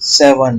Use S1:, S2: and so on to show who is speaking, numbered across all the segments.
S1: 7।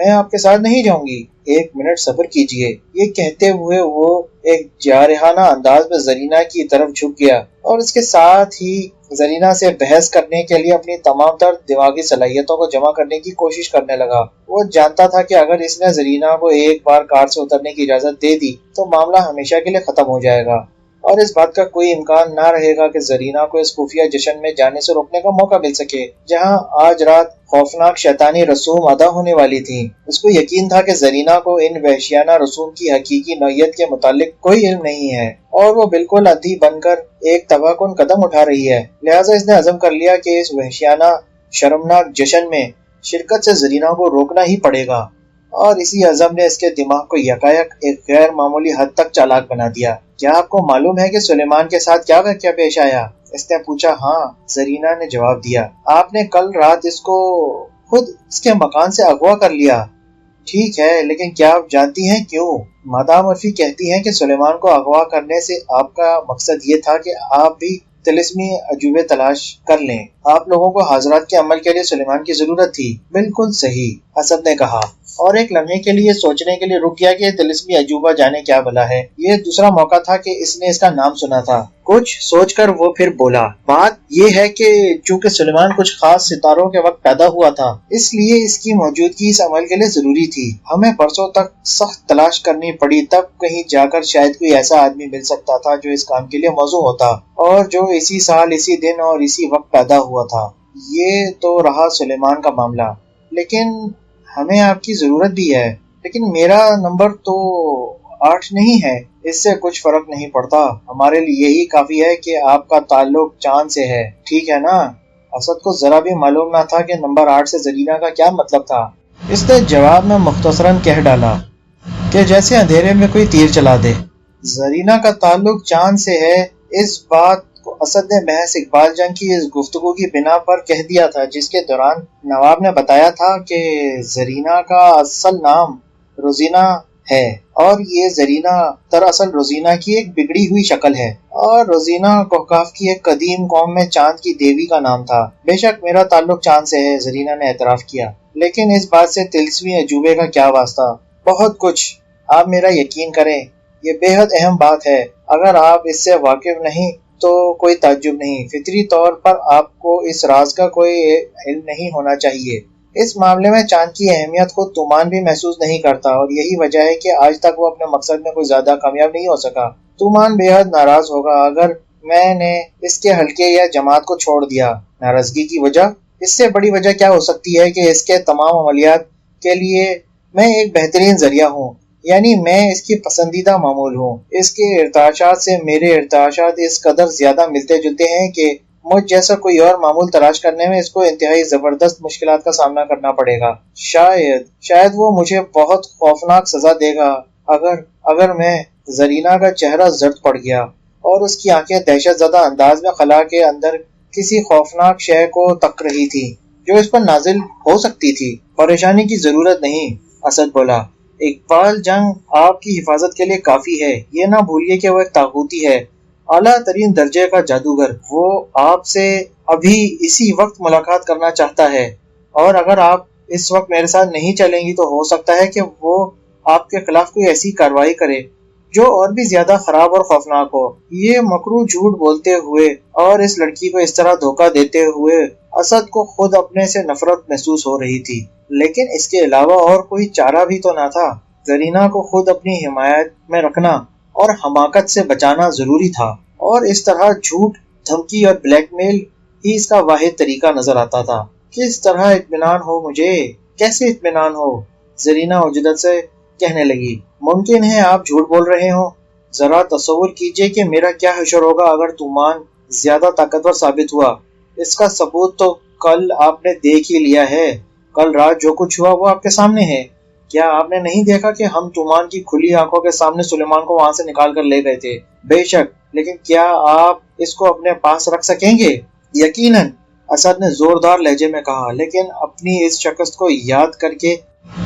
S1: میں آپ کے ساتھ نہیں جاؤں گی، 1 منٹ صبر کیجیے۔ یہ کہتے ہوئے وہ ایک جارحانہ انداز میں زرینہ کی طرف جھک گیا اور اس کے ساتھ ہی زرینہ سے بحث کرنے کے لیے اپنی تمام تر دماغی صلاحیتوں کو جمع کرنے کی کوشش کرنے لگا۔ وہ جانتا تھا کہ اگر اس نے زرینہ کو ایک بار کار سے اترنے کی اجازت دے دی تو معاملہ ہمیشہ کے لیے ختم ہو جائے گا اور اس بات کا کوئی امکان نہ رہے گا کہ زرینہ کو اس خفیہ جشن میں جانے سے روکنے کا موقع مل سکے جہاں آج رات خوفناک شیطانی رسوم ادا ہونے والی تھیں۔ اس کو یقین تھا کہ زرینہ کو ان وحشیانہ رسوم کی حقیقی نوعیت کے متعلق کوئی علم نہیں ہے اور وہ بالکل اندھی بن کر ایک تباہ کن قدم اٹھا رہی ہے، لہٰذا اس نے عزم کر لیا کہ اس وحشیانہ شرمناک جشن میں شرکت سے زرینہ کو روکنا ہی پڑے گا، اور اسی عزم نے اس کے دماغ کو یکایک ایک غیر معمولی حد تک چالاک بنا دیا۔ کیا آپ کو معلوم ہے کہ سلیمان کے ساتھ کیا واقعہ پیش آیا؟ اس نے پوچھا۔ ہاں، زرینہ نے جواب دیا، آپ نے کل رات اس کو خود اس کے مکان سے اغوا کر لیا۔ ٹھیک ہے، لیکن کیا آپ جانتی ہیں کیوں؟ مادام عرفی کہتی ہیں کہ سلیمان کو اغوا کرنے سے آپ کا مقصد یہ تھا کہ آپ بھی طلسمی عجوبے تلاش کر لیں۔ آپ لوگوں کو حاضرات کے عمل کے لیے سلیمان کی ضرورت تھی۔ بالکل صحیح، اسد نے کہا، اور ایک لمحے کے لیے سوچنے کے لیے رک گیا کہ طلسمی عجوبہ جانے کیا بلا ہے۔ یہ دوسرا موقع تھا کہ اس نے اس کا نام سنا تھا۔ کچھ سوچ کر وہ پھر بولا، بات یہ ہے کہ چونکہ سلیمان کچھ خاص ستاروں کے وقت پیدا ہوا تھا، اس لیے اس کی موجودگی اس عمل کے لیے ضروری تھی۔ ہمیں برسوں تک سخت تلاش کرنی پڑی، تب کہیں جا کر شاید کوئی ایسا آدمی مل سکتا تھا جو اس کام کے لیے موزوں ہوتا اور جو اسی سال اسی دن اور اسی وقت پیدا ہوا تھا۔ یہ تو رہا سلیمان کا معاملہ، لیکن ہمیں آپ کی ضرورت بھی ہے۔ لیکن میرا نمبر تو 8 نہیں ہے۔ اس سے کچھ فرق نہیں پڑتا، ہمارے لیے یہی کافی ہے کہ آپ کا تعلق چاند سے ہے، ٹھیک ہے نا؟ اسد کو ذرا بھی معلوم نہ تھا کہ نمبر 8 سے زرینہ کا کیا مطلب تھا۔ اس نے جواب میں مختصراً کہہ ڈالا کہ جیسے اندھیرے میں کوئی تیر چلا دے۔ زرینہ کا تعلق چاند سے ہے، اس بات کو اسد نے محض اقبال جنگ کی اس گفتگو کی بنا پر کہہ دیا تھا جس کے دوران نواب نے بتایا تھا کہ زرینہ کا اصل نام روزینہ ہے اور یہ زرینہ دراصل روزینہ کی ایک بگڑی ہوئی شکل ہے، اور روزینہ کوکاف کی ایک قدیم قوم میں چاند کی دیوی کا نام تھا۔ بے شک میرا تعلق چاند سے ہے، زرینہ نے اعتراف کیا، لیکن اس بات سے طلسمی عجوبے کا کیا واسطہ؟ بہت کچھ، آپ میرا یقین کریں، یہ بے حد اہم بات ہے۔ اگر آپ اس سے واقف نہیں تو کوئی تعجب نہیں، فطری طور پر آپ کو اس راز کا کوئی علم نہیں ہونا چاہیے۔ اس معاملے میں چاند کی اہمیت خود طومان بھی محسوس نہیں کرتا، اور یہی وجہ ہے کہ آج تک وہ اپنے مقصد میں کوئی زیادہ کامیاب نہیں ہو سکا۔ طومان بے حد ناراض ہوگا اگر میں نے اس کے حلقے یا جماعت کو چھوڑ دیا۔ ناراضگی کی وجہ؟ اس سے بڑی وجہ کیا ہو سکتی ہے کہ اس کے تمام عملیات کے لیے میں ایک بہترین ذریعہ ہوں، یعنی میں اس کی پسندیدہ معمول ہوں۔ اس کے ارتعاشات سے میرے ارتعاشات اس قدر زیادہ ملتے جلتے ہیں کہ مجھ جیسا کوئی اور معمول تلاش کرنے میں اس کو انتہائی زبردست مشکلات کا سامنا کرنا پڑے گا۔ شاید وہ مجھے بہت خوفناک سزا دے گا اگر میں زرینہ کا چہرہ زرد پڑ گیا اور اس کی آنکھیں دہشت زدہ انداز میں خلا کے اندر کسی خوفناک شے کو تک رہی تھی جو اس پر نازل ہو سکتی تھی۔ پریشانی کی ضرورت نہیں، اسد بولا، اقبال جنگ آپ کی حفاظت کے لیے کافی ہے۔ یہ نہ بھولیے کہ وہ ایک طاغوتی ہے، اعلیٰ ترین درجے کا جادوگر۔ وہ آپ سے ابھی اسی وقت ملاقات کرنا چاہتا ہے، اور اگر آپ اس وقت میرے ساتھ نہیں چلیں گی تو ہو سکتا ہے کہ وہ آپ کے خلاف کوئی ایسی کارروائی کرے جو اور بھی زیادہ خراب اور خوفناک ہو۔ یہ مکروہ جھوٹ بولتے ہوئے اور اس لڑکی کو اس طرح دھوکہ دیتے ہوئے اسد کو خود اپنے سے نفرت محسوس ہو رہی تھی، لیکن اس کے علاوہ اور کوئی چارہ بھی تو نہ تھا۔ زرینہ کو خود اپنی حمایت میں رکھنا اور حماقت سے بچانا ضروری تھا، اور اس طرح جھوٹ، دھمکی اور بلیک میل ہی اس کا واحد طریقہ نظر آتا تھا۔ کس طرح اطمینان ہو مجھے؟ کیسے اطمینان ہو؟ زرینہ عجدت سے کہنے لگی، ممکن ہے آپ جھوٹ بول رہے ہوں۔ ذرا تصور کیجئے کہ میرا کیا حشر ہوگا اگر طومان زیادہ طاقتور ثابت ہوا۔ اس کا ثبوت تو کل آپ نے دیکھ ہی لیا ہے۔ کل رات جو کچھ ہوا وہ آپ کے سامنے ہے۔ کیا آپ نے نہیں دیکھا کہ ہم طومان کی کھلی آنکھوں کے سامنے سلیمان کو وہاں سے نکال کر لے گئے تھے؟ بے شک، لیکن کیا آپ اس کو اپنے پاس رکھ سکیں گے؟ یقیناً، اسد نے زوردار لہجے میں کہا، لیکن اپنی اس شکست کو یاد کر کے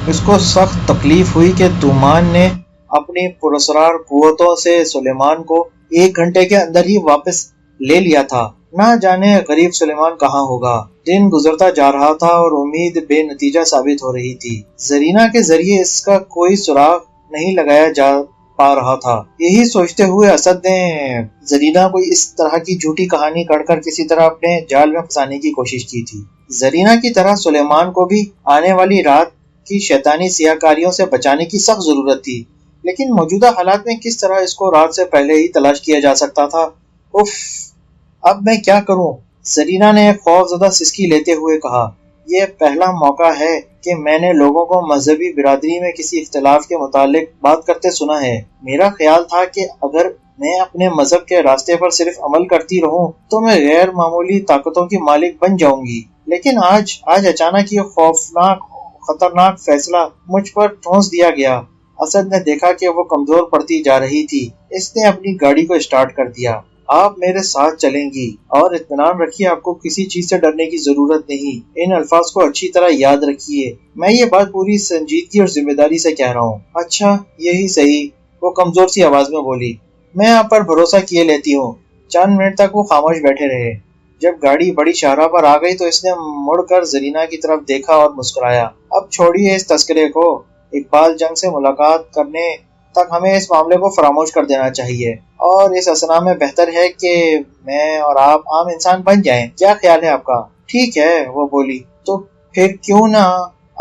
S1: اس کو سخت تکلیف ہوئی کہ طومان نے اپنی پراسرار قوتوں سے سلیمان کو 1 گھنٹے کے اندر ہی واپس لے لیا تھا۔ نہ جانے غریب سلیمان کہاں ہوگا۔ دن گزرتا جا رہا تھا اور امید بے نتیجہ ثابت ہو رہی تھی۔ زرینہ کے ذریعے اس کا کوئی سراغ نہیں لگایا جا پا رہا تھا۔ یہی سوچتے ہوئے اسد نے زرینہ کو اس طرح کی جھوٹی کہانی کڑ کر کسی طرح اپنے جال میں پھنسانے کی کوشش کی تھی۔ زرینہ کی طرح سلیمان کو بھی آنے والی رات کی شیطانی سیاہکاریوں سے بچانے کی سخت ضرورت تھی، لیکن موجودہ حالات میں کس طرح اس کو رات سے پہلے ہی تلاش کیا جا سکتا تھا؟ اف، اب میں کیا کروں؟ زرینہ نے خوف زدہ سسکی لیتے ہوئے کہا۔ یہ پہلا موقع ہے کہ میں نے لوگوں کو مذہبی برادری میں کسی اختلاف کے متعلق بات کرتے سنا ہے۔ میرا خیال تھا کہ اگر میں اپنے مذہب کے راستے پر صرف عمل کرتی رہوں تو میں غیر معمولی طاقتوں کی مالک بن جاؤں گی، لیکن آج اچانک یہ خوفناک خطرناک فیصلہ مجھ پر ٹھونس دیا گیا۔ اسد نے دیکھا کہ وہ کمزور پڑتی جا رہی تھی۔ اس نے اپنی گاڑی کو اسٹارٹ کر دیا۔ آپ میرے ساتھ چلیں گی اور اطمینان رکھیے، آپ کو کسی چیز سے ڈرنے کی ضرورت نہیں۔ ان الفاظ کو اچھی طرح یاد رکھیے، میں یہ بات پوری سنجیدگی اور ذمہ داری سے کہہ رہا ہوں۔ اچھا، یہی صحیح، وہ کمزور سی آواز میں بولی۔ میں آپ پر بھروسہ کیے لیتی ہوں۔ چند منٹ تک وہ خاموش بیٹھے رہے۔ جب گاڑی بڑی شاہراہ پر آ گئی تو اس نے مڑ کر زرینہ کی طرف دیکھا اور مسکرایا۔ اب چھوڑیے اس تذکرے کو، اقبال جنگ سے ملاقات کرنے تک ہمیں اس معاملے کو فراموش کر دینا چاہیے، اور اس اثنا میں بہتر ہے کہ میں اور آپ عام انسان بن جائیں۔ کیا خیال ہے آپ کا؟ ٹھیک ہے، وہ بولی۔ تو پھر کیوں نہ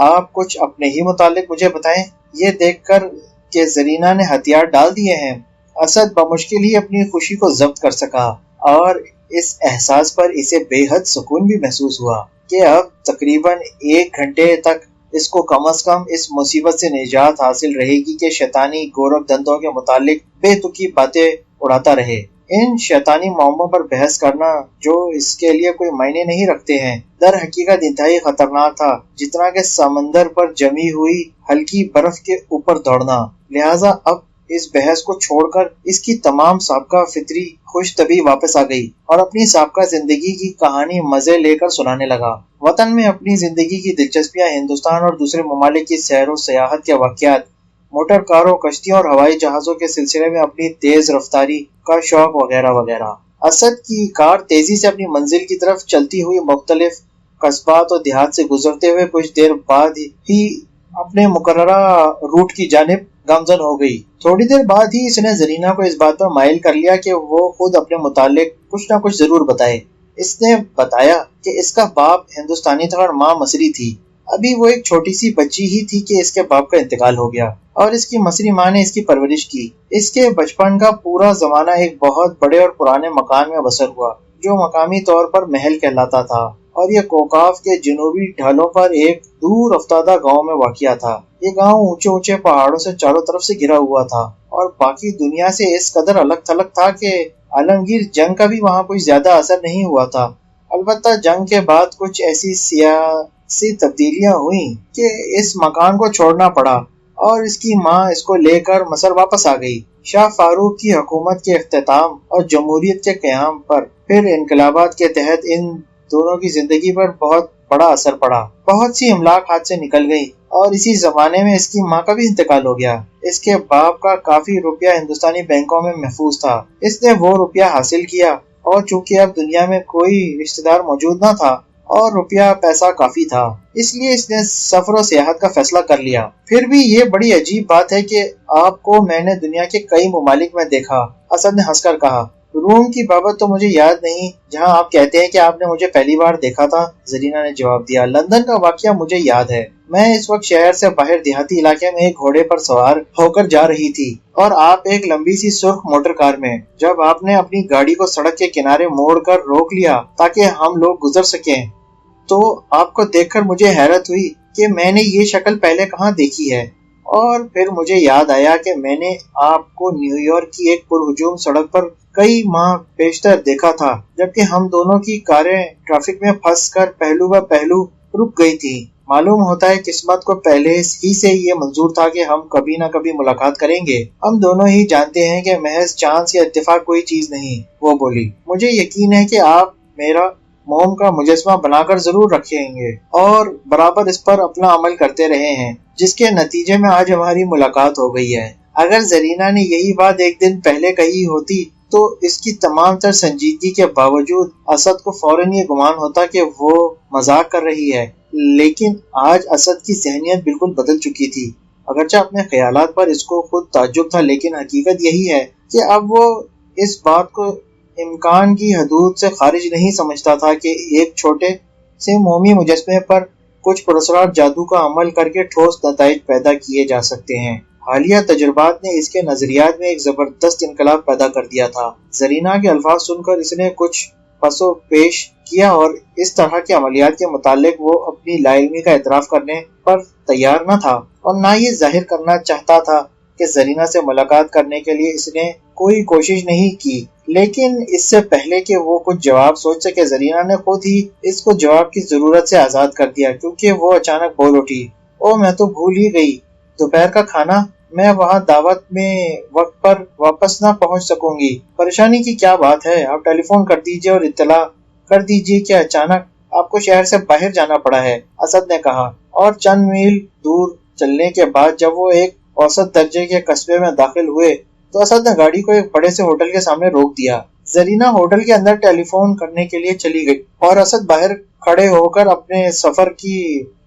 S1: آپ کچھ اپنے ہی متعلق مجھے بتائیں؟ یہ دیکھ کر کہ زرینہ نے ہتھیار ڈال دیے ہیں، اسد بمشکل ہی اپنی خوشی کو ضبط کر سکا، اور اس احساس پر اسے بے حد سکون بھی محسوس ہوا کہ اب تقریباً 1 گھنٹے تک اس کو کم از کم اس مصیبت سے نجات حاصل رہے گی کہ شیطانی گورکھ دھندوں کے متعلق بے تکی باتیں اڑاتا رہے۔ ان شیطانی معاملوں پر بحث کرنا جو اس کے لیے کوئی معنی نہیں رکھتے ہیں، در حقیقت انتہائی خطرناک تھا، جتنا کہ سمندر پر جمی ہوئی ہلکی برف کے اوپر دوڑنا۔ لہٰذا اب اس بحث کو چھوڑ کر اس کی تمام سابقہ فطری خوش طبعی واپس آ گئی اور اپنی سابقہ زندگی کی کہانی مزے لے کر سنانے لگا۔ وطن میں اپنی زندگی کی دلچسپیاں، ہندوستان اور دوسرے ممالک کی سیر و سیاحت کے واقعات، موٹر کاروں، کشتیوں اور ہوائی جہازوں کے سلسلے میں اپنی تیز رفتاری کا شوق وغیرہ وغیرہ۔ اسد کی کار تیزی سے اپنی منزل کی طرف چلتی ہوئی مختلف قصبات اور دیہات سے گزرتے ہوئے کچھ دیر بعد ہی اپنے مقررہ روٹ کی جانب گامزن ہو گئی۔ تھوڑی دیر بعد ہی اس نے زرینہ کو اس بات پر مائل کر لیا کہ وہ خود اپنے متعلق کچھ نہ کچھ ضرور بتائے۔ اس نے بتایا کہ اس کا باپ ہندوستانی تھا اور ماں مصری تھی۔ ابھی وہ ایک چھوٹی سی بچی ہی تھی کہ اس کے باپ کا انتقال ہو گیا اور اس کی مصری ماں نے اس کی پرورش کی۔ اس کے بچپن کا پورا زمانہ ایک بہت بڑے اور پرانے مکان میں بسر ہوا، جو مقامی طور پر محل کہلاتا تھا، اور یہ کوکاف کے جنوبی ڈھالوں پر ایک دور افتادہ گاؤں میں واقع تھا۔ یہ گاؤں اونچے اونچے پہاڑوں سے چاروں طرف سے گھرا ہوا تھا اور باقی دنیا سے اس قدر الگ تھلگ تھا کہ عالمگیر جنگ کا بھی وہاں کوئی زیادہ اثر نہیں ہوا تھا۔ البتہ جنگ کے بعد کچھ ایسی سیاسی تبدیلیاں ہوئیں کہ اس مکان کو چھوڑنا پڑا اور اس کی ماں اس کو لے کر مصر واپس آ گئی۔ شاہ فاروق کی حکومت کے اختتام اور جمہوریت کے قیام پر پھر انقلابات کے تحت ان دونوں کی زندگی پر بہت بڑا اثر پڑا۔ بہت سی املاک ہاتھ سے نکل گئی اور اسی زمانے میں اس کی ماں کا بھی انتقال ہو گیا۔ اس کے باپ کا کافی روپیہ ہندوستانی بینکوں میں محفوظ تھا۔ اس نے وہ روپیہ حاصل کیا اور چونکہ اب دنیا میں کوئی رشتہ دار موجود نہ تھا اور روپیہ پیسہ کافی تھا، اس لیے اس نے سفر و سیاحت کا فیصلہ کر لیا۔ پھر بھی یہ بڑی عجیب بات ہے کہ آپ کو میں نے دنیا کے کئی ممالک میں دیکھا، اسد نے ہنس کر کہا۔ روم کی بابت تو مجھے یاد نہیں جہاں آپ کہتے ہیں کہ آپ نے مجھے پہلی بار دیکھا تھا، زرینہ نے جواب دیا۔ لندن کا واقعہ مجھے یاد ہے، میں اس وقت شہر سے باہر دیہاتی علاقے میں ایک گھوڑے پر سوار ہو کر جا رہی تھی اور آپ ایک لمبی سی سرخ موٹر کار میں۔ جب آپ نے اپنی گاڑی کو سڑک کے کنارے موڑ کر روک لیا تاکہ ہم لوگ گزر سکیں تو آپ کو دیکھ کر مجھے حیرت ہوئی کہ میں نے یہ شکل پہلے کہاں دیکھی ہے، اور پھر مجھے یاد آیا کہ میں نے آپ کو نیو یارک کی ایک پرہجوم سڑک پر کئی ماہ پیشتر دیکھا تھا، جبکہ ہم دونوں کی کاریں ٹریفک میں پھنس کر پہلو بہ پہلو رک گئی تھی۔ معلوم ہوتا ہے قسمت کو پہلے ہی سے یہ منظور تھا کہ ہم کبھی نہ کبھی ملاقات کریں گے۔ ہم دونوں ہی جانتے ہیں کہ محض چانس یا اتفاق کوئی چیز نہیں، وہ بولی۔ مجھے یقین ہے کہ آپ میرا موم کا مجسمہ بنا کر ضرور رکھیں گے اور برابر اس پر اپنا عمل کرتے رہے ہیں، جس کے نتیجے میں آج ہماری ملاقات ہو گئی ہے۔ اگر زرینہ نے یہی بات ایک دن پہلے کہی ہوتی تو اس کی تمام تر سنجیدگی کے باوجود اسد کو فوراً یہ گمان ہوتا کہ وہ مذاق کر رہی ہے، لیکن آج اسد کی ذہنیت بالکل بدل چکی تھی۔ اگرچہ اپنے خیالات پر اس کو خود تعجب تھا، لیکن حقیقت یہی ہے کہ اب وہ اس بات کو امکان کی حدود سے خارج نہیں سمجھتا تھا کہ ایک چھوٹے سے مومی مجسمے پر کچھ پراسرار جادو کا عمل کر کے ٹھوس نتائج پیدا کیے جا سکتے ہیں۔ حالیہ تجربات نے اس کے نظریات میں ایک زبردست انقلاب پیدا کر دیا تھا۔ زرینہ کے الفاظ سن کر اس نے کچھ پس و پیش کیا اور اس طرح کے عملیات کے متعلق وہ اپنی لا علمی کا اعتراف کرنے پر تیار نہ تھا اور نہ یہ ظاہر کرنا چاہتا تھا کہ زرینہ سے ملاقات کرنے کے لیے اس نے کوئی کوشش نہیں کی۔ لیکن اس سے پہلے کہ وہ کچھ جواب سوچ سکے، زرینہ نے خود ہی اس کو جواب کی ضرورت سے آزاد کر دیا، کیونکہ وہ اچانک بول اٹھی، او میں تو بھول ہی گئی، دوپہر کا کھانا، میں وہاں دعوت میں وقت پر واپس نہ پہنچ سکوں گی۔ پریشانی کی کیا بات ہے؟ آپ ٹیلی فون کر دیجئے اور اطلاع کر دیجئے کہ اچانک آپ کو شہر سے باہر جانا پڑا ہے، اسد نے کہا، اور چند میل دور چلنے کے بعد جب وہ ایک اوسط درجے کے قصبے میں داخل ہوئے تو اسد نے گاڑی کو ایک بڑے سے ہوٹل کے سامنے روک دیا۔ زرینہ ہوٹل کے اندر ٹیلی فون کرنے کے لیے چلی گئی اور اسد باہر کھڑے ہو کر اپنے سفر کی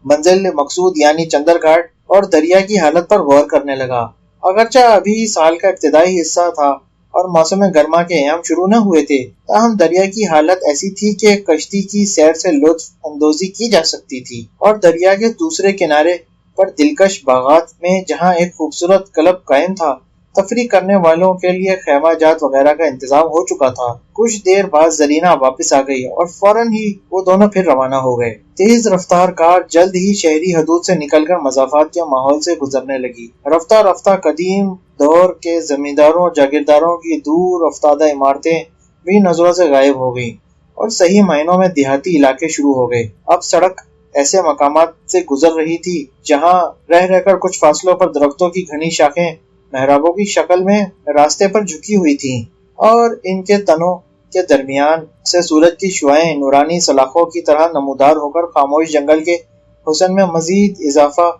S1: منزل مقصود یعنی چندر گھاٹ اور دریا کی حالت پر غور کرنے لگا۔ اگرچہ ابھی سال کا ابتدائی حصہ تھا اور موسم گرما کے ایام شروع نہ ہوئے تھے، تاہم دریا کی حالت ایسی تھی کہ کشتی کی سیر سے لطف اندوزی کی جا سکتی تھی، اور دریا کے دوسرے کنارے پر دلکش باغات میں جہاں ایک خوبصورت کلب قائم تھا، تفریح کرنے والوں کے لیے خیمہ جات وغیرہ کا انتظام ہو چکا تھا۔ کچھ دیر بعد زرینہ واپس آ گئی اور فوراً ہی وہ دونوں پھر روانہ ہو گئے۔ تیز رفتار کار جلد ہی شہری حدود سے نکل کر مضافات کے ماحول سے گزرنے لگی۔ رفتہ رفتہ قدیم دور کے زمینداروں اور جاگیرداروں کی دور افتادہ عمارتیں بھی نظروں سے غائب ہو گئیں اور صحیح معنوں میں دیہاتی علاقے شروع ہو گئے۔ اب سڑک ایسے مقامات سے گزر رہی تھی جہاں رہ کر کچھ فاصلوں پر درختوں کی گھنی شاخیں محرابوں کی شکل میں راستے پر جھکی ہوئی تھیں، اور ان کے تنوں کے درمیان سے سورج کی شعاعیں نورانی سلاخوں کی طرح نمودار ہو کر خاموش جنگل کے حسن میں مزید اضافہ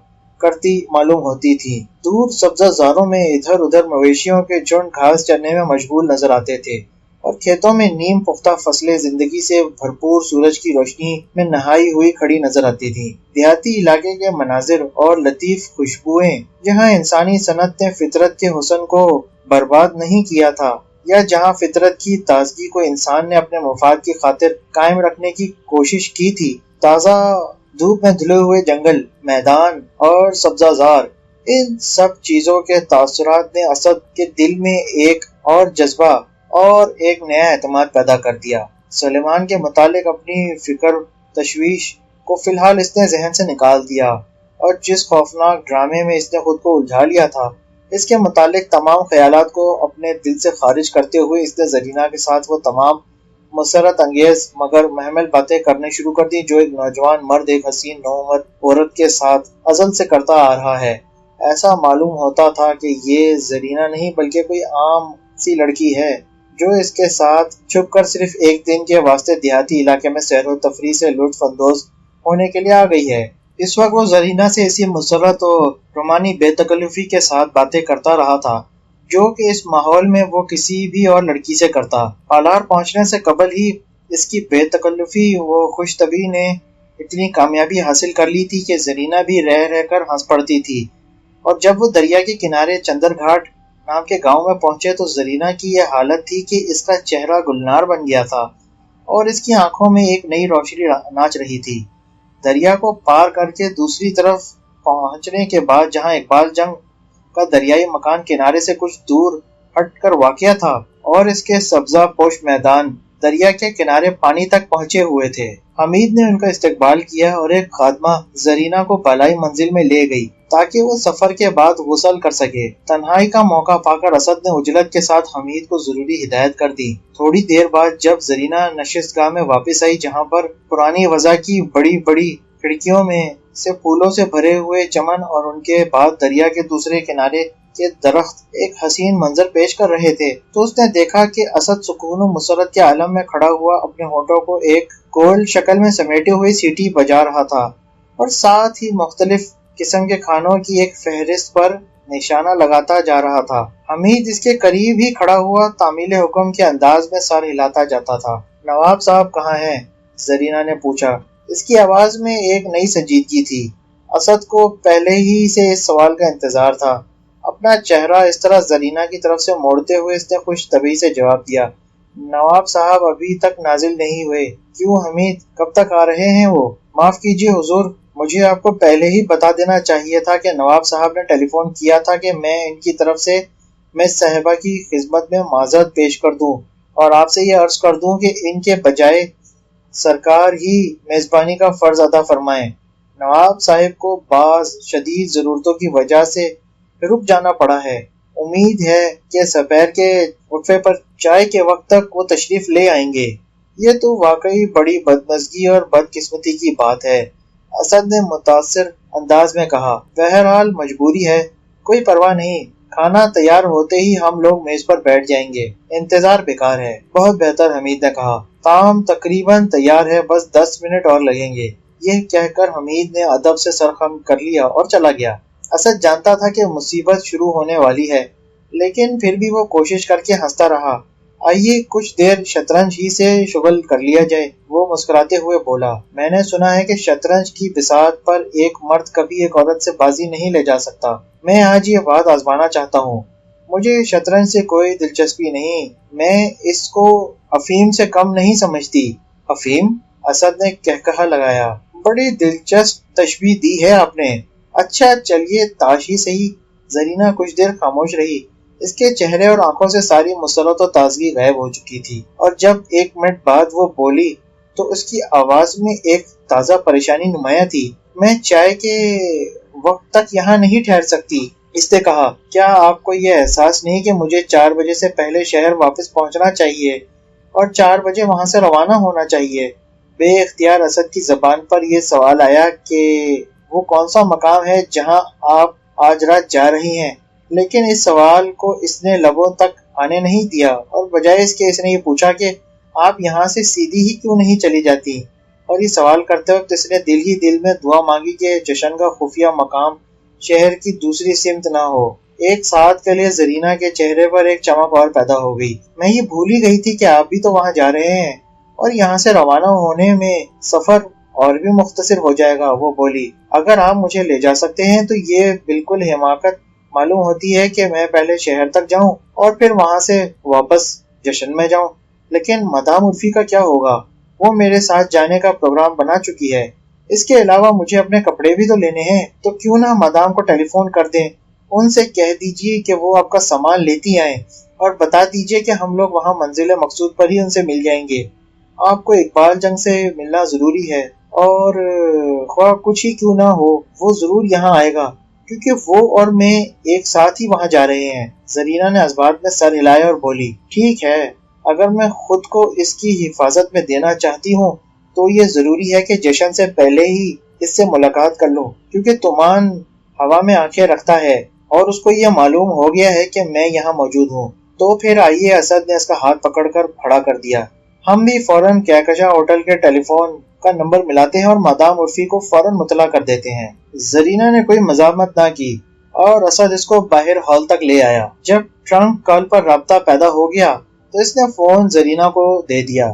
S1: کرتی معلوم ہوتی تھی۔ دور سبزہ زاروں میں ادھر ادھر مویشیوں کے جھنڈ گھاس چرنے میں مشغول نظر آتے تھے، اور کھیتوں میں نیم پختہ فصلیں زندگی سے بھرپور سورج کی روشنی میں نہائی ہوئی کھڑی نظر آتی تھیں۔ دیہاتی علاقے کے مناظر اور لطیف خوشبوئیں، جہاں انسانی صنعت نے فطرت کے حسن کو برباد نہیں کیا تھا، یا جہاں فطرت کی تازگی کو انسان نے اپنے مفاد کی خاطر قائم رکھنے کی کوشش کی تھی، تازہ دھوپ میں دھلے ہوئے جنگل، میدان اور سبزہ زار، ان سب چیزوں کے تاثرات نے اسد کے دل میں ایک اور جذبہ اور ایک نیا اعتماد پیدا کر دیا۔ سلیمان کے متعلق اپنی فکر تشویش کو فی الحال اس نے ذہن سے نکال دیا، اور جس خوفناک ڈرامے میں اس نے خود کو الجھا لیا تھا، اس کے متعلق تمام خیالات کو اپنے دل سے خارج کرتے ہوئے اس نے زرینہ کے ساتھ وہ تمام مسرت انگیز مگر محمل باتیں کرنے شروع کر دی جو ایک نوجوان مرد ایک حسین نوعمر عورت کے ساتھ ازل سے کرتا آ رہا ہے۔ ایسا معلوم ہوتا تھا کہ یہ زرینہ نہیں بلکہ کوئی عام سی لڑکی ہے جو اس کے ساتھ چھپ کر صرف ایک دن کے واسطے دیہاتی علاقے میں سیر و تفریح سے لطف اندوز ہونے کے لیے آ گئی ہے۔ اس وقت وہ زرینہ سے اسی مسرت و رومانی بے تکلفی کے ساتھ باتیں کرتا رہا تھا جو کہ اس ماحول میں وہ کسی بھی اور لڑکی سے کرتا۔ پالار پہنچنے سے قبل ہی اس کی بے تکلفی و خوش طبعی نے اتنی کامیابی حاصل کر لی تھی کہ زرینہ بھی رہ کر ہنس پڑتی تھی، اور جب وہ دریا کے کنارے چندر گھاٹ نام کے گاؤں میں پہنچے تو زرینہ کی یہ حالت تھی کہ اس کا چہرہ گلنار بن گیا تھا اور اس کی آنکھوں میں ایک نئی روشنی ناچ رہی تھی۔ دریا کو پار کر کے دوسری طرف پہنچنے کے بعد جہاں اقبال جنگ کا دریائی مکان کنارے سے کچھ دور ہٹ کر واقع تھا اور اس کے سبزہ پوش میدان دریا کے کنارے پانی تک پہنچے ہوئے تھے، حمید نے ان کا استقبال کیا اور ایک خادمہ زرینہ کو بالائی منزل میں لے گئی تاکہ وہ سفر کے بعد غسل کر سکے۔ تنہائی کا موقع پا کر اسد نے عجلت کے ساتھ حمید کو ضروری ہدایت کر دی۔ تھوڑی دیر بعد جب زرینہ نشست گاہ میں واپس آئی جہاں پر پرانی وضع کی بڑی بڑی کھڑکیوں میں سے پھولوں سے بھرے ہوئے چمن اور ان کے بعد دریا کے دوسرے کنارے کے درخت ایک حسین منظر پیش کر رہے تھے، تو اس نے دیکھا کہ اسد سکون و مسرت کے عالم میں کھڑا ہوا اپنے ہونٹوں کو ایک گول شکل میں سمیٹے ہوئے سیٹی بجا رہا تھا، اور ساتھ ہی مختلف قسم کے کھانوں کی ایک فہرست پر نشانہ لگاتا جا رہا تھا۔ حمید اس کے قریب ہی کھڑا ہوا تعمیل حکم کے انداز میں سر ہلاتا جاتا تھا۔ نواب صاحب کہاں ہیں؟ زرینہ نے پوچھا۔ اس کی آواز میں ایک نئی سنجیدگی تھی۔ اسد کو پہلے ہی سے اس سوال کا انتظار تھا۔ اپنا چہرہ اس طرح زرینہ کی طرف سے موڑتے ہوئے اس نے خوش طبعی سے جواب دیا، نواب صاحب ابھی تک نازل نہیں ہوئے۔ کیوں حمید، کب تک آ رہے ہیں وہ؟ معاف کیجیے حضور، مجھے آپ کو پہلے ہی بتا دینا چاہیے تھا کہ نواب صاحب نے ٹیلی فون کیا تھا کہ میں ان کی طرف سے مس صاحبہ کی خدمت میں معذرت پیش کر دوں اور آپ سے یہ عرض کر دوں کہ ان کے بجائے سرکار ہی میزبانی کا فرض ادا فرمائیں۔ نواب صاحب کو بعض شدید ضرورتوں کی وجہ سے رک جانا پڑا ہے۔ امید ہے کہ سپہر کے وقفے پر چائے کے وقت تک وہ تشریف لے آئیں گے۔ یہ تو واقعی بڑی بدمزگی اور بدقسمتی کی بات ہے، اسد نے متاثر انداز میں کہا۔ بہرحال مجبوری ہے، کوئی پرواہ نہیں، کھانا تیار ہوتے ہی ہم لوگ میز پر بیٹھ جائیں گے، انتظار بیکار ہے۔ بہت بہتر، حمید نے کہا، طعام تقریباً تیار ہے، بس 10 منٹ اور لگیں گے۔ یہ کہہ کر حمید نے ادب سے سر خم کر لیا اور چلا گیا۔ اسد جانتا تھا کہ مصیبت شروع ہونے والی ہے، لیکن پھر بھی وہ کوشش کر کے ہنستا رہا۔ آئیے کچھ دیر شطرنج ہی سے شغل کر لیا جائے، وہ مسکراتے ہوئے بولا۔ میں نے سنا ہے کہ شطرنج کی بساط پر ایک مرد کبھی ایک عورت سے بازی نہیں لے جا سکتا۔ میں آج یہ بات آزمانا چاہتا ہوں۔ مجھے شطرنج سے کوئی دلچسپی نہیں، میں اس کو افیم سے کم نہیں سمجھتی۔ افیم؟ اسد نے کہکہا لگایا۔ بڑی دلچسپ تشبیہ دی ہے آپ نے۔ اچھا چلیے تاش ہی صحیح۔ زرینہ کچھ دیر خاموش رہی۔ اس کے چہرے اور آنکھوں سے ساری مسرت و تازگی غائب ہو چکی تھی، اور جب 1 منٹ بعد وہ بولی تو اس کی آواز میں ایک تازہ پریشانی نمایاں تھی۔ میں چائے کے وقت تک یہاں نہیں ٹھہر سکتی، اس نے کہا۔ کیا آپ کو یہ احساس نہیں کہ مجھے 4 بجے سے پہلے شہر واپس پہنچنا چاہیے اور 4 بجے وہاں سے روانہ ہونا چاہیے؟ بے اختیار اسد کی زبان پر یہ سوال آیا کہ وہ کون سا مقام ہے جہاں آپ آج رات جا رہی ہیں، لیکن اس سوال کو اس نے لبوں تک آنے نہیں دیا، اور بجائے اس کے اس نے یہ پوچھا کہ آپ یہاں سے سیدھی ہی کیوں نہیں چلی جاتی؟ اور یہ سوال کرتے وقت اس نے دل ہی دل میں دعا مانگی کہ جشن کا خفیہ مقام شہر کی دوسری سمت نہ ہو۔ ایک ساتھ کے لیے زرینہ کے چہرے پر ایک چمک اور پیدا ہو گئی۔ میں یہ بھول ہی گئی تھی کہ آپ بھی تو وہاں جا رہے ہیں، اور یہاں سے روانہ ہونے میں سفر اور بھی مختصر ہو جائے گا، وہ بولی۔ اگر آپ مجھے لے جا سکتے ہیں تو یہ بالکل حماقت معلوم ہوتی ہے کہ میں پہلے شہر تک جاؤں اور پھر وہاں سے واپس جشن میں جاؤں، لیکن مدام عرفی کا کیا ہوگا؟ وہ میرے ساتھ جانے کا پروگرام بنا چکی ہے۔ اس کے علاوہ مجھے اپنے کپڑے بھی تو لینے ہیں، تو کیوں نہ مدام کو ٹیلی فون کر دیں، ان سے کہہ دیجئے کہ وہ آپ کا سامان لیتی آئیں، اور بتا دیجئے کہ ہم لوگ وہاں منزل مقصود پر ہی ان سے مل جائیں گے۔ آپ کو اقبال جنگ سے ملنا ضروری ہے، اور خواہ کچھ ہی کیوں نہ ہو وہ ضرور یہاں آئے گا، کیونکہ وہ اور میں ایک ساتھ ہی وہاں جا رہے ہیں۔ زرینہ نے اسبات میں سر ہلایا اور بولی، ٹھیک ہے، اگر میں خود کو اس کی حفاظت میں دینا چاہتی ہوں تو یہ ضروری ہے کہ جشن سے پہلے ہی اس سے ملاقات کر لوں، کیونکہ تمان ہوا میں آنکھیں رکھتا ہے اور اس کو یہ معلوم ہو گیا ہے کہ میں یہاں موجود ہوں۔ تو پھر آئیے، اسد نے اس کا ہاتھ پکڑ کر کھڑا کر دیا۔ ہم بھی فوراً کہکشاں ہوٹل کے ٹیلی فون کا نمبر ملاتے ہیں اور مدام عرفی کو فوراً مطلع کر دیتے ہیں۔ زرینہ نے کوئی مزاحمت نہ کی اور اسد اس کو باہر ہال تک لے آیا۔ جب ٹرنک کال پر رابطہ پیدا ہو گیا تو اس نے فون زرینہ کو دے دیا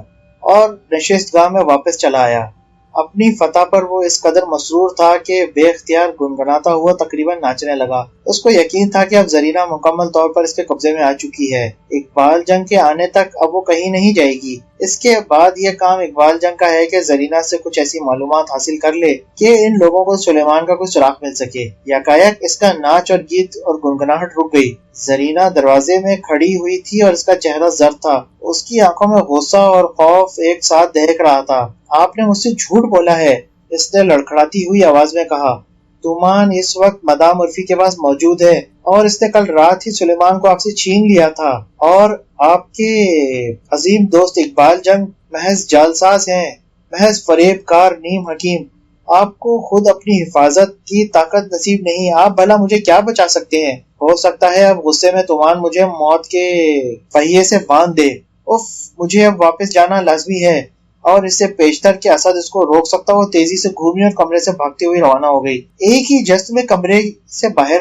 S1: اور نشست گاہ میں واپس چلا آیا۔ اپنی فتح پر وہ اس قدر مسرور تھا کہ بے اختیار گنگناتا ہوا تقریباً ناچنے لگا۔ اس کو یقین تھا کہ اب زرینہ مکمل طور پر اس کے قبضے میں آ چکی ہے۔ اقبال جنگ کے آنے تک اب وہ کہیں نہیں جائے گی۔ اس کے بعد یہ کام اقبال جنگ کا ہے کہ زرینہ سے کچھ ایسی معلومات حاصل کر لے کہ ان لوگوں کو سلیمان کا کچھ سراغ مل سکے۔ یکایک اس کا ناچ اور گیت اور گنگناہٹ رک گئی۔ زرینہ دروازے میں کھڑی ہوئی تھی اور اس کا چہرہ زرد تھا۔ اس کی آنکھوں میں غصہ اور خوف ایک ساتھ دہک رہا تھا۔ آپ نے مجھ سے جھوٹ بولا ہے، اس نے لڑکھڑاتی ہوئی آواز میں کہا۔ تومان اس وقت مدام عرفی کے پاس موجود ہے اور اس نے کل رات ہی سلیمان کو آپ سے چھین لیا تھا، اور آپ کے عظیم دوست اقبال جنگ محض جعلساز ہیں، محض فریب کار نیم حکیم۔ آپ کو خود اپنی حفاظت کی طاقت نصیب نہیں، آپ بھلا مجھے کیا بچا سکتے ہیں؟ ہو سکتا ہے اب غصے میں تومان مجھے موت کے پہیے سے باندھ دے۔ اف، مجھے اب واپس جانا لازمی ہے۔ اور اس سے پیشتر کہ اسد اس کو روک سکتا، وہ تیزی سے گھومی اور کمرے سے بھاگتی ہوئی روانہ ہو گئی۔ ایک ہی جست میں کمرے سے باہر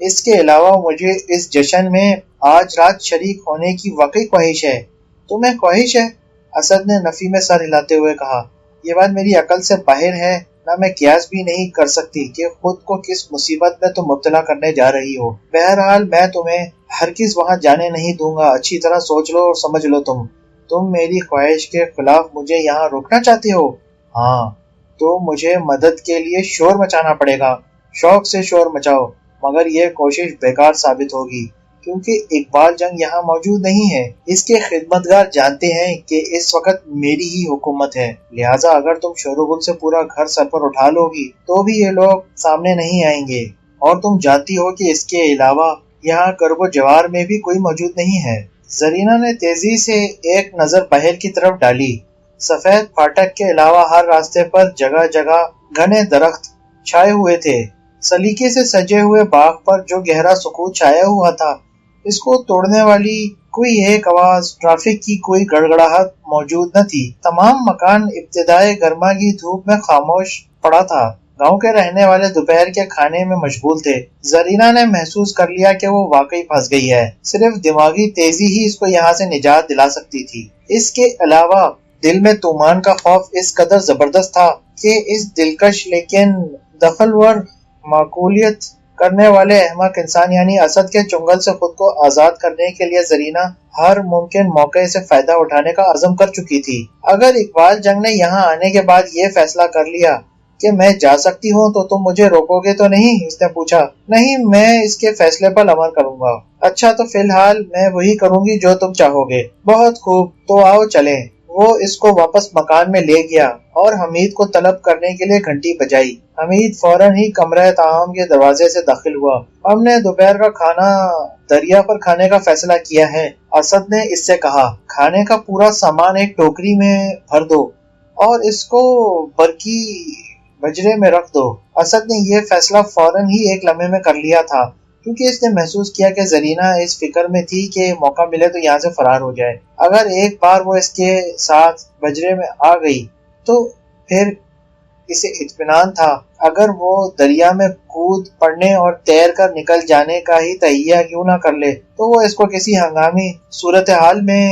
S1: اس کے علاوہ مجھے اس جشن میں آج رات شریک ہونے کی واقعی خواہش ہے۔ تمہیں خواہش ہے؟ اسد نے نفی میں سر ہلاتے ہوئے کہا۔ یہ بات میری عقل سے باہر ہے، نہ میں قیاس بھی نہیں کر سکتی کہ خود کو کس مصیبت میں تم مبتلا کرنے جا رہی ہو۔ بہرحال میں تمہیں ہرگز وہاں جانے نہیں دوں گا۔ اچھی طرح سوچ لو اور سمجھ لو، تم میری خواہش کے خلاف مجھے یہاں روکنا چاہتے ہو؟ ہاں، تو مجھے مدد کے لیے شور مچانا پڑے گا۔ شوق سے شور مچاؤ، مگر یہ کوشش بیکار ثابت ہوگی کیونکہ اقبال جنگ یہاں موجود نہیں ہے۔ اس کے خدمتگار جانتے ہیں کہ اس وقت میری ہی حکومت ہے، لہٰذا اگر تم شور و گل سے پورا گھر سر پر اٹھا لو گی تو بھی یہ لوگ سامنے نہیں آئیں گے، اور تم جانتی ہو کہ اس کے علاوہ یہاں کرب و جوار میں بھی کوئی موجود نہیں ہے۔ زرینہ نے تیزی سے ایک نظر باہر کی طرف ڈالی۔ سفید پھاٹک کے علاوہ ہر راستے پر جگہ جگہ گھنے درخت چھائے ہوئے تھے۔ سلیقے سے سجے ہوئے باغ پر جو گہرا سکوت چھایا ہوا تھا، اس کو توڑنے والی کوئی ایک آواز، ٹریفک کی کوئی گڑگڑاہٹ موجود نہ تھی۔ تمام مکان ابتدائے گرما کی دھوپ میں خاموش پڑا تھا۔ گاؤں کے رہنے والے دوپہر کے کھانے میں مشغول تھے۔ زرینہ نے محسوس کر لیا کہ وہ واقعی پھنس گئی ہے۔ صرف دماغی تیزی ہی اس کو یہاں سے نجات دلا سکتی تھی۔ اس کے علاوہ دل میں طوفان کا خوف اس قدر زبردست تھا کہ اس دلکش لیکن دخلور معقولیت کرنے والے احمق انسان یعنی اسد کے چنگل سے خود کو آزاد کرنے کے لیے زرینہ ہر ممکن موقع سے فائدہ اٹھانے کا عزم کر چکی تھی۔ اگر اقبال جنگ نے یہاں آنے کے بعد یہ فیصلہ کر لیا کہ میں جا سکتی ہوں تو تم مجھے روکو گے تو نہیں؟ اس نے پوچھا۔ نہیں، میں اس کے فیصلے پر عمل کروں گا۔ اچھا، تو فی الحال میں وہی کروں گی جو تم چاہو گے۔ بہت خوب، تو آؤ چلیں۔ وہ اس کو واپس مکان میں لے گیا اور حمید کو طلب کرنے کے لیے گھنٹی بجائی۔ حمید فوراً ہی کمرہ طعام کے دروازے سے داخل ہوا۔ ہم نے دوپہر کا کھانا دریا پر کھانے کا فیصلہ کیا ہے، اسد نے اس سے کہا۔ کھانے کا پورا سامان ایک ٹوکری میں بھر دو اور اس کو برقی بجرے میں رکھ دو۔ اسد نے یہ فیصلہ فوراً ہی ایک لمحے میں کر لیا تھا، کیونکہ اس نے محسوس کیا کہ زرینہ اس فکر میں تھی کہ موقع ملے تو یہاں سے فرار ہو جائے۔ اگر ایک بار وہ اس کے ساتھ بجرے میں آ گئی تو پھر اسے اطمینان تھا، اگر وہ دریا میں کود پڑنے اور تیر کر نکل جانے کا ہی تہیہ کیوں نہ کر لے تو وہ اس کو کسی ہنگامی صورتحال میں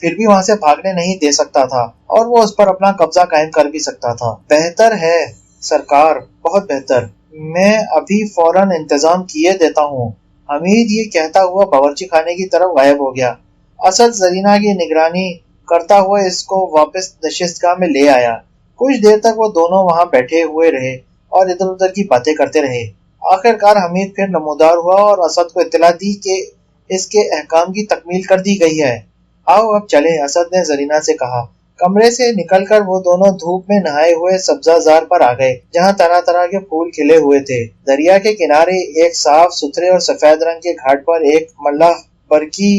S1: پھر بھی وہاں سے بھاگنے نہیں دے سکتا تھا، اور وہ اس پر اپنا قبضہ قائم کر بھی سکتا تھا۔ بہتر ہے سرکار، بہت بہتر، میں ابھی فوراً انتظام کیے دیتا ہوں۔ حمید یہ کہتا ہوا باورچی خانے کی طرف غائب ہو گیا۔ اسد زرینہ کی نگرانی کرتا ہوا اس کو واپس نشستگاہ میں لے آیا۔ کچھ دیر تک وہ دونوں وہاں بیٹھے ہوئے رہے اور ادھر ادھر کی باتیں کرتے رہے۔ آخر کار حمید پھر نمودار ہوا اور اسد کو اطلاع دی کہ اس کے احکام کی تکمیل کر دی گئی ہے۔ آؤ اب چلیں، اسد نے زرینہ سے کہا۔ کمرے سے نکل کر وہ دونوں دھوپ میں نہائے ہوئے سبزہ زار پر آ گئے، جہاں طرح طرح کے پھول کھلے ہوئے تھے۔ دریا کے کنارے ایک صاف ستھرے اور سفید رنگ کے گھاٹ پر ایک ملاح برقی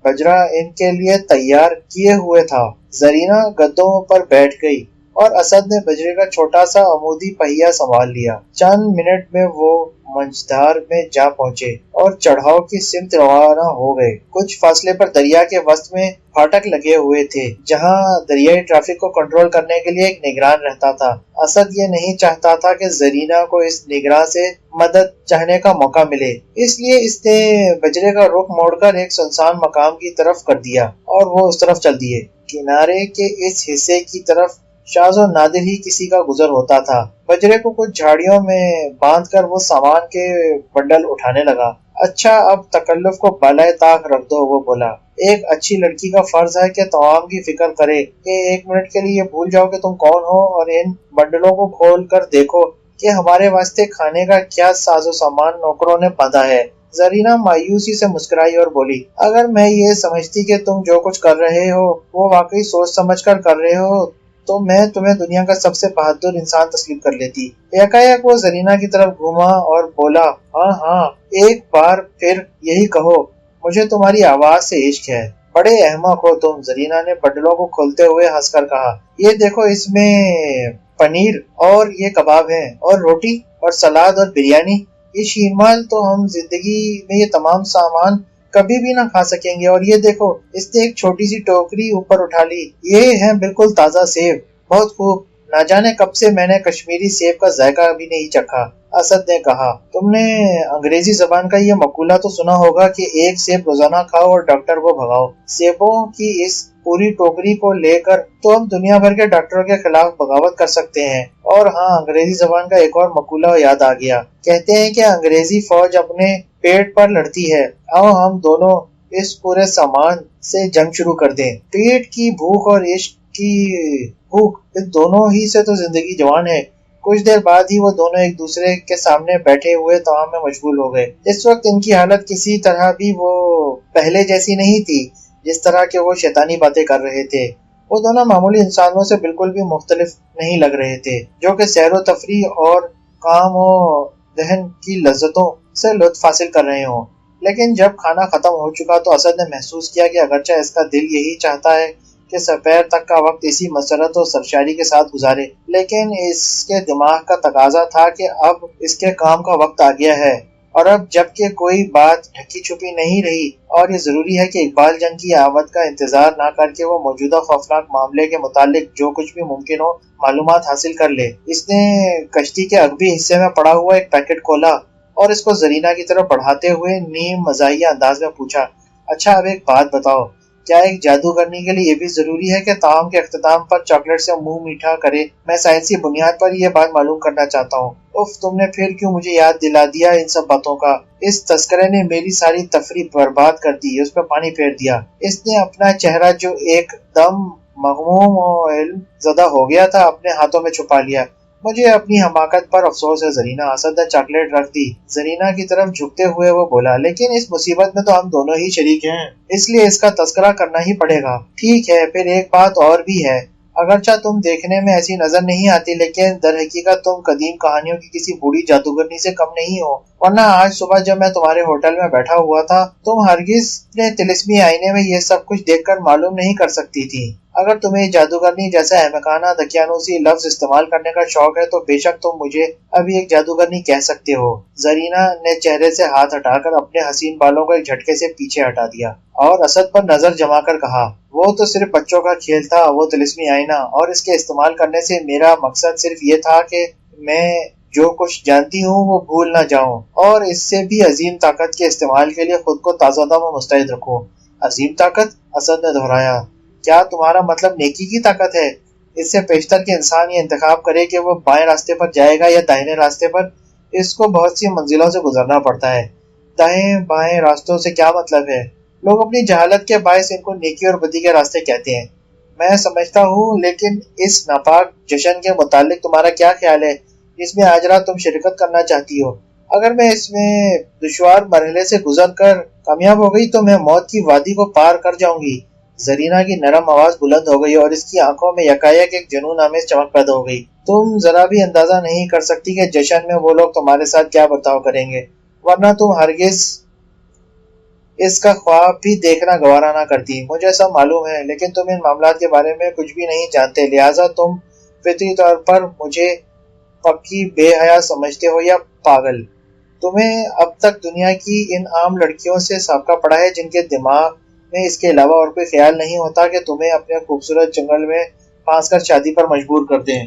S1: بجرا ان کے لیے تیار کیے ہوئے تھا۔ زرینہ گدوں پر بیٹھ گئی اور اسد نے بجرے کا چھوٹا سا عمودی پہیا سنبھال لیا۔ چند منٹ میں وہ منجدار میں جا پہنچے اور چڑھاؤ کی سمت روانہ ہو گئے۔ کچھ فاصلے پر دریا کے وسط میں پھاٹک لگے ہوئے تھے، جہاں دریائی ٹریفک کو کنٹرول کرنے کے لیے ایک نگران رہتا تھا۔ اسد یہ نہیں چاہتا تھا کہ زرینہ کو اس نگراں سے مدد چاہنے کا موقع ملے، اس لیے اس نے بجرے کا رخ موڑ کر ایک سنسان مقام کی طرف کر دیا اور وہ اس طرف چل دیے۔ کنارے کے اس حصے کی طرف شاذ و نادر ہی کسی کا گزر ہوتا تھا۔ بجرے کو کچھ جھاڑیوں میں باندھ کر وہ سامان کے بنڈل اٹھانے لگا۔ اچھا، اب تکلف کو بالائے طاق رکھ دو، وہ بولا۔ ایک اچھی لڑکی کا فرض ہے کہ توام کی فکر کرے، کہ ایک منٹ کے لیے یہ بھول جاؤ کہ تم کون ہو اور ان بنڈلوں کو کھول کر دیکھو کہ ہمارے واسطے کھانے کا کیا ساز و سامان نوکروں نے باندھا ہے۔ زرینہ مایوسی سے مسکرائی اور بولی، اگر میں یہ سمجھتی کہ تم جو کچھ کر رہے ہو وہ واقعی سوچ سمجھ کر کر رہے ہو تو میں تمہیں دنیا کا سب سے بہادر انسان تسلیم کر لیتی۔ یکایک وہ زرینہ کی طرف گھوما اور بولا، ہاں ہاں، ایک بار پھر یہی کہو، مجھے تمہاری آواز سے عشق ہے۔ بڑے احمق ہو تم، زرینہ نے بنڈلوں کو کھولتے ہوئے ہنس کر کہا۔ یہ دیکھو، اس میں پنیر اور یہ کباب ہیں اور روٹی اور سلاد اور بریانی۔ یہ شیرمال تو ہم زندگی میں یہ تمام سامان کبھی بھی نہ کھا سکیں گے۔ اور یہ دیکھو، اس نے ایک چھوٹی سی ٹوکری اوپر اٹھا لی، یہ ہیں بالکل تازہ سیب۔ بہت خوب، نہ جانے کب سے میں نے کشمیری سیب کا ذائقہ بھی نہیں چکھا۔ اسد نے کہا، تم نے انگریزی زبان کا یہ مقولہ تو سنا ہوگا کہ ایک سیب روزانہ کھاؤ اور ڈاکٹر کو بھگاؤ۔ سیبوں کی اس پوری ٹوکری کو لے کر تو ہم دنیا بھر کے ڈاکٹروں کے خلاف بغاوت کر سکتے ہیں۔ اور ہاں، انگریزی زبان کا ایک اور مقولہ یاد آ گیا۔ کہتے ہیں کہ انگریزی فوج اپنے پیٹ پر لڑتی ہے۔ آؤ ہم دونوں اس پورے سامان سے جنگ شروع کر دیں۔ پیٹ کی بھوک اور عشق کی بھوک، اس دونوں ہی سے تو زندگی جوان ہے۔ کچھ دیر بعد ہی وہ دونوں ایک دوسرے کے سامنے بیٹھے ہوئے طعام میں مشغول ہو گئے۔ اس وقت ان کی حالت کسی طرح بھی وہ پہلے جیسی نہیں تھی جس طرح کہ وہ شیطانی باتیں کر رہے تھے۔ وہ دونوں معمولی انسانوں سے بالکل بھی مختلف نہیں لگ رہے تھے جو کہ سیر و تفریح اور کام و دہن کی لذتوں سے لطف حاصل کر رہے ہوں۔ لیکن جب کھانا ختم ہو چکا تو اسد نے محسوس کیا کہ اگرچہ اس کا دل یہی چاہتا ہے کہ سپیر تک کا وقت اسی مسرت و سرشاری کے ساتھ گزارے، لیکن اس کے دماغ کا تقاضا تھا کہ اب اس کے کام کا وقت آ گیا ہے۔ اور اب جب کہ کوئی بات ڈھکی چھپی نہیں رہی اور یہ ضروری ہے کہ اقبال جنگ کی آمد کا انتظار نہ کر کے وہ موجودہ خوفناک معاملے کے متعلق جو کچھ بھی ممکن ہو معلومات حاصل کر لے۔ اس نے کشتی کے عقبی حصے میں پڑا ہوا ایک پیکٹ کھولا اور اس کو زرینہ کی طرف بڑھاتے ہوئے نیم مزاحیہ انداز میں پوچھا، اچھا اب ایک بات بتاؤ، کیا ایک جادوگرنی کے لیے یہ بھی ضروری ہے کہ طعام کے اختتام پر چاکلیٹ سے منہ میٹھا کرے؟ میں سائنسی بنیاد پر یہ بات معلوم کرنا چاہتا ہوں۔ اف، تم نے پھر کیوں مجھے یاد دلا دیا ان سب باتوں کا؟ اس تذکرے نے میری ساری تفریح برباد کر دی، اس پہ پانی پھیر دیا۔ اس نے اپنا چہرہ جو ایک دم مغموم و علم زدہ ہو گیا تھا اپنے ہاتھوں میں چھپا لیا۔ مجھے اپنی حماقت پر افسوس ہے زرینہ۔ اسد نے چاکلیٹ رکھ دی۔ زرینہ کی طرف جھکتے ہوئے وہ بولا، لیکن اس مصیبت میں تو ہم دونوں ہی شریک ہیں، اس لیے اس کا تذکرہ کرنا ہی پڑے گا۔ ٹھیک ہے، پھر ایک بات اور بھی ہے۔ اگرچہ تم دیکھنے میں ایسی نظر نہیں آتی، لیکن در حقیقت تم قدیم کہانیوں کی کسی بوڑھی جادوگرنی سے کم نہیں ہو، ورنہ آج صبح جب میں تمہارے ہوٹل میں بیٹھا ہوا تھا تم ہرگز اپنے طلسمی آئینے میں یہ سب کچھ دیکھ کر معلوم نہیں کر سکتی تھی۔ اگر تمہیں جادوگرنی جیسا احمقانہ دقیانوسی لفظ استعمال کرنے کا شوق ہے تو بے شک تم مجھے ابھی ایک جادوگرنی کہہ سکتے ہو۔ زرینہ نے چہرے سے ہاتھ ہٹا کر اپنے حسین بالوں کو ایک جھٹکے سے پیچھے ہٹا دیا اور اسد پر نظر جما کر کہا، وہ تو صرف بچوں کا کھیل تھا، وہ طلسمی آئینہ، اور اس کے استعمال کرنے سے میرا مقصد صرف یہ تھا کہ میں جو کچھ جانتی ہوں وہ بھول نہ جاؤں اور اس سے بھی عظیم طاقت کے استعمال کے لیے خود کو تازہ دم و مستعد رکھوں۔ عظیم طاقت؟ اسد نے دہرایا، کیا تمہارا مطلب نیکی کی طاقت ہے؟ اس سے پیشتر کہ انسان یہ انتخاب کرے کہ وہ بائیں راستے پر جائے گا یا دائیں راستے پر، اس کو بہت سی منزلوں سے گزرنا پڑتا ہے۔ دائیں بائیں راستوں سے کیا مطلب ہے؟ لوگ اپنی جہالت کے باعث ان کو نیکی اور بدی کے راستے کہتے ہیں، میں سمجھتا ہوں، لیکن اس ناپاک جشن کے متعلق تمہارا کیا خیال ہے جس میں آج رات تم شرکت کرنا چاہتی ہو؟ اگر میں اس میں دشوار مرحلے سے گزر کر کامیاب ہو گئی تو میں موت کی وادی کو پار کر جاؤں گی۔ زرینہ کی نرم آواز بلند ہو گئی اور اس کی آنکھوں میں یکایک ایک جنون آمیز چمک پیدا ہو گئی۔ تم ذرا بھی اندازہ نہیں کر سکتی کہ جشن میں وہ لوگ تمہارے ساتھ کیا برتاؤ کریں گے، ورنہ تم ہرگز اس کا خواب بھی دیکھنا گوارا نہ کرتی۔ مجھے سب معلوم ہے، لیکن تم ان معاملات کے بارے میں کچھ بھی نہیں جانتے، لہٰذا تم فطری طور پر مجھے پکی بے حیا سمجھتے ہو یا پاگل۔ تمہیں اب تک دنیا کی ان عام لڑکیوں سے سابقہ پڑا ہے جن کے دماغ میں اس کے علاوہ اور کوئی خیال نہیں ہوتا کہ تمہیں اپنے خوبصورت جنگل میں پھانس کر شادی پر مجبور کر دیں۔